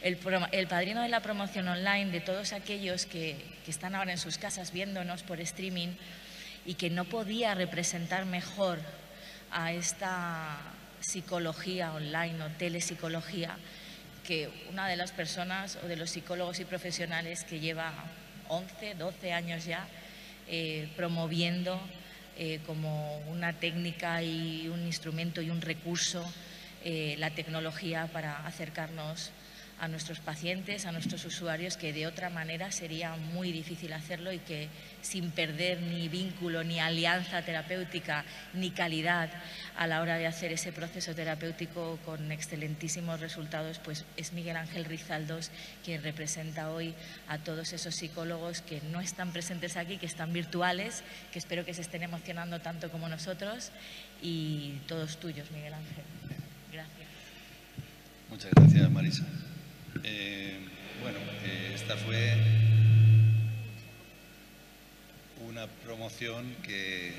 el padrino de la promoción online de todos aquellos que están ahora en sus casas viéndonos por streaming y que no podía representar mejor a esta psicología online o telepsicología que una de las personas o de los psicólogos y profesionales que lleva 11, 12 años ya promoviendo como una técnica y un instrumento y un recurso la tecnología para acercarnos a nuestros pacientes, a nuestros usuarios, que de otra manera sería muy difícil hacerlo y que sin perder ni vínculo, ni alianza terapéutica, ni calidad a la hora de hacer ese proceso terapéutico con excelentísimos resultados, pues es Miguel Ángel Rizaldos quien representa hoy a todos esos psicólogos que no están presentes aquí, que están virtuales, que espero que se estén emocionando tanto como nosotros, y todos tuyos, Miguel Ángel. Gracias. Muchas gracias, Marisa. Esta fue una promoción que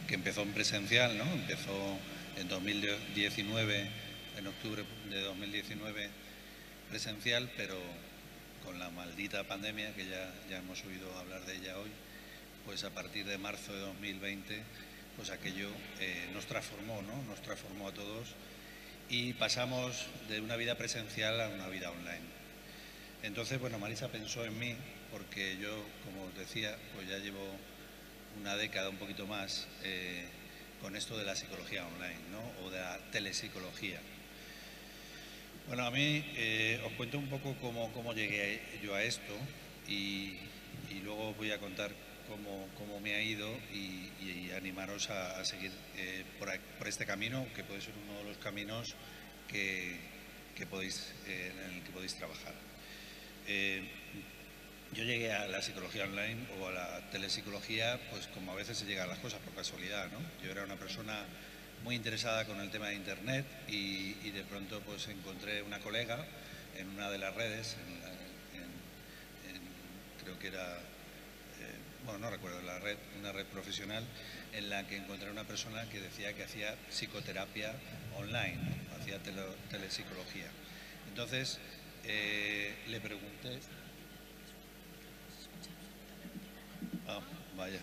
empezó en presencial, ¿no? Empezó en 2019, en octubre de 2019 presencial, pero con la maldita pandemia, que ya hemos oído hablar de ella hoy, pues a partir de marzo de 2020, pues aquello nos transformó, ¿no? Nos transformó a todos y pasamos de una vida presencial a una vida online. Entonces, bueno, Marisa pensó en mí porque yo, como os decía, pues ya llevo una década, un poquito más, con esto de la psicología online, ¿no? O de la telepsicología. Bueno, a mí os cuento un poco cómo llegué yo a esto y luego voy a contar cómo me ha ido y animaros a seguir por este camino, que puede ser uno de los caminos en el que podéis trabajar. Yo llegué a la psicología online o a la telepsicología, pues como a veces se llega a las cosas por casualidad, ¿no? Yo era una persona muy interesada con el tema de Internet y de pronto pues encontré una colega en una de las redes, creo que era, bueno, no recuerdo la red, una red profesional, en la que encontré una persona que decía que hacía psicoterapia online, ¿no? Hacía telepsicología. Entonces le pregunté... Ah, vaya.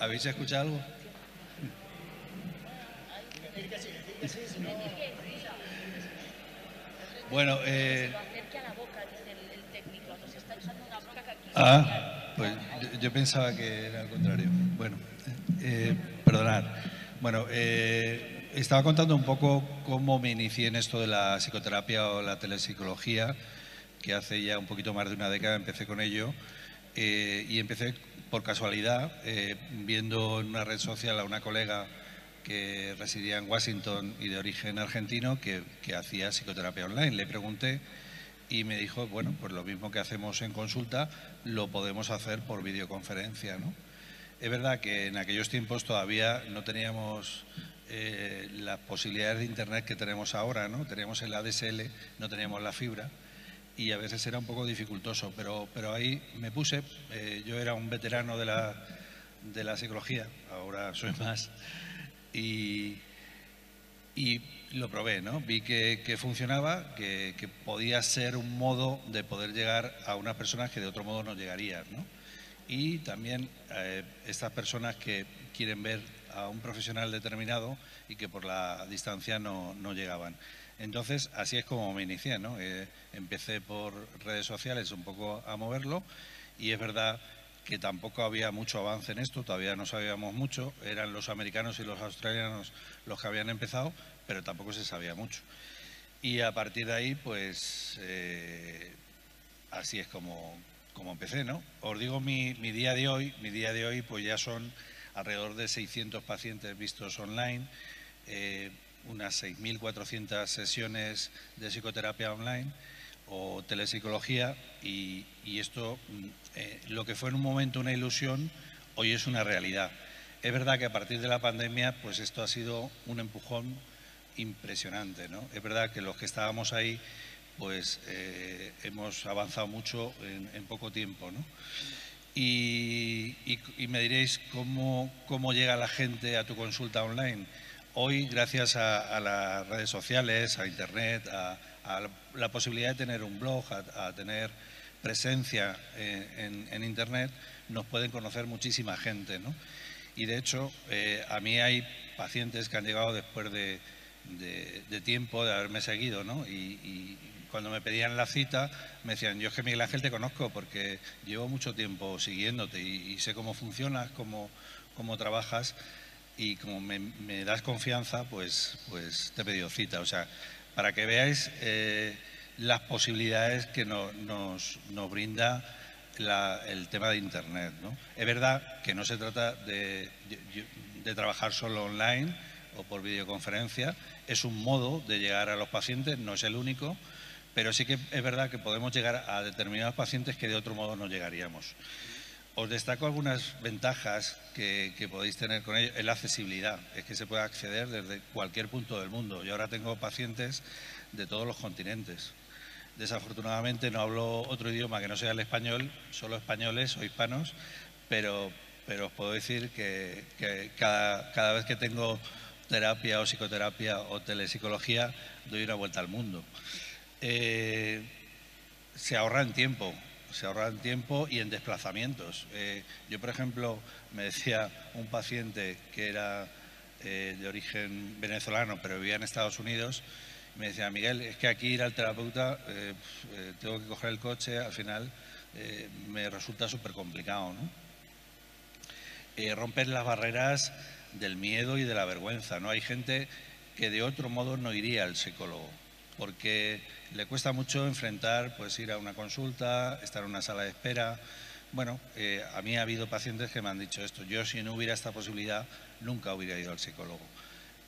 ¿Habéis escuchado algo? Bueno, pues yo pensaba que era al contrario. Bueno, perdonad. Bueno, estaba contando un poco cómo me inicié en esto de la psicoterapia o la telepsicología, que hace ya un poquito más de una década empecé con ello, y empecé por casualidad, viendo en una red social a una colega que residía en Washington y de origen argentino que hacía psicoterapia online. Le pregunté y me dijo, bueno, pues lo mismo que hacemos en consulta, lo podemos hacer por videoconferencia, ¿no? Es verdad que en aquellos tiempos todavía no teníamos las posibilidades de Internet que tenemos ahora, ¿no? Teníamos el ADSL, no teníamos la fibra y a veces era un poco dificultoso, pero ahí me puse. Yo era un veterano de la psicología, ahora soy más, y lo probé, ¿no? Vi que funcionaba, que podía ser un modo de poder llegar a unas personas que de otro modo no llegarían, ¿no? Y también estas personas que quieren ver a un profesional determinado y que por la distancia no llegaban. Entonces, así es como me inicié, ¿no? Empecé por redes sociales un poco a moverlo y es verdad que tampoco había mucho avance en esto, todavía no sabíamos mucho, eran los americanos y los australianos los que habían empezado, pero tampoco se sabía mucho. Y a partir de ahí, pues, así es como empecé, ¿no? Os digo mi día de hoy pues ya son alrededor de 600 pacientes vistos online, unas 6.400 sesiones de psicoterapia online o telepsicología y esto, lo que fue en un momento una ilusión, hoy es una realidad. Es verdad que a partir de la pandemia, pues esto ha sido un empujón impresionante, ¿no? Es verdad que los que estábamos ahí, pues hemos avanzado mucho en poco tiempo, ¿no? Y me diréis cómo llega la gente a tu consulta online. hoy, gracias a las redes sociales, a Internet, a la posibilidad de tener un blog, a tener presencia en Internet, nos pueden conocer muchísima gente, ¿no? Y de hecho, a mí hay pacientes que han llegado después de tiempo de haberme seguido, ¿no? Y cuando me pedían la cita me decían, yo es que Miguel Ángel te conozco porque llevo mucho tiempo siguiéndote y sé cómo funcionas, cómo trabajas, y como me das confianza, pues te he pedido cita. O sea, para que veáis las posibilidades que nos brinda el tema de Internet, ¿no? Es verdad que no se trata de trabajar solo online o por videoconferencia, es un modo de llegar a los pacientes, no es el único, pero sí que es verdad que podemos llegar a determinados pacientes que de otro modo no llegaríamos. Os destaco algunas ventajas que podéis tener con ello. Es la accesibilidad, es que se puede acceder desde cualquier punto del mundo. Yo ahora tengo pacientes de todos los continentes. Desafortunadamente no hablo otro idioma que no sea el español, solo españoles o hispanos, pero os puedo decir que cada vez que tengo terapia o psicoterapia o telepsicología doy una vuelta al mundo. Se ahorran tiempo y en desplazamientos. Yo, por ejemplo, me decía un paciente que era de origen venezolano, pero vivía en Estados Unidos, me decía, Miguel, es que aquí ir al terapeuta, tengo que coger el coche, al final me resulta súper complicado, ¿no? Romper las barreras del miedo y de la vergüenza, ¿no? Hay gente que de otro modo no iría al psicólogo, porque le cuesta mucho enfrentar, pues ir a una consulta, estar en una sala de espera. Bueno, a mí ha habido pacientes que me han dicho esto, yo si no hubiera esta posibilidad nunca hubiera ido al psicólogo.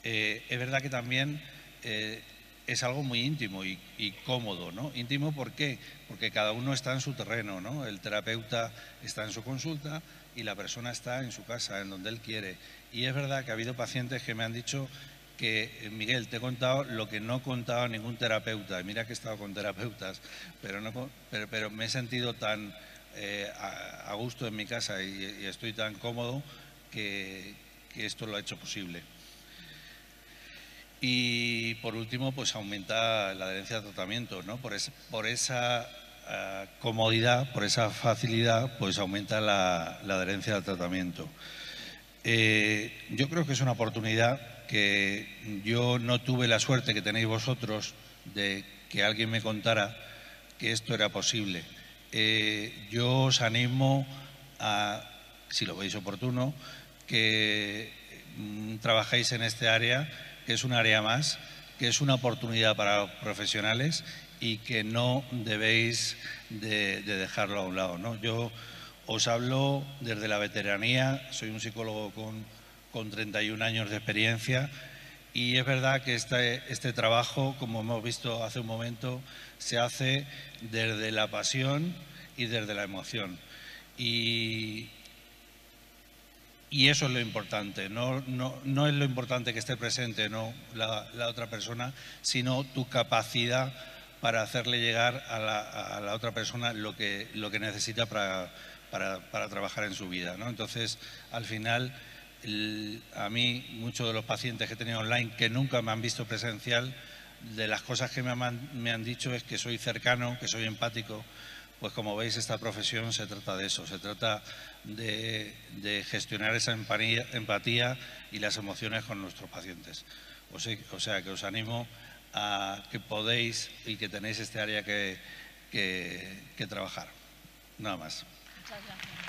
Es verdad que también es algo muy íntimo y cómodo, ¿no? Íntimo, ¿por qué? Porque cada uno está en su terreno, ¿no? El terapeuta está en su consulta y la persona está en su casa, en donde él quiere. Y es verdad que ha habido pacientes que me han dicho que, Miguel, te he contado lo que no contaba ningún terapeuta. Mira que he estado con terapeutas, pero me he sentido tan a gusto en mi casa y estoy tan cómodo que esto lo ha hecho posible. Y por último, pues aumenta la adherencia al tratamiento, ¿no? Por esa comodidad, por esa facilidad, pues aumenta la adherencia al tratamiento. Yo creo que es una oportunidad que yo no tuve la suerte que tenéis vosotros de que alguien me contara que esto era posible. Yo os animo a, si lo veis oportuno, que trabajéis en este área, que es un área más, que es una oportunidad para los profesionales y que no debéis de dejarlo a un lado, ¿no? Yo os hablo desde la veteranía, soy un psicólogo con 31 años de experiencia y es verdad que este trabajo, como hemos visto hace un momento, se hace desde la pasión y desde la emoción. Y eso es lo importante, no es lo importante que esté presente la otra persona, sino tu capacidad para hacerle llegar a la otra persona lo que necesita para trabajar en su vida, ¿no? Entonces, al final, a mí, muchos de los pacientes que he tenido online que nunca me han visto presencial, de las cosas que me han dicho es que soy cercano, que soy empático. Pues como veis, esta profesión se trata de eso, se trata de gestionar esa empatía y las emociones con nuestros pacientes. O sea que os animo a que podéis y que tenéis este área que trabajar. Nada más. Muchas gracias.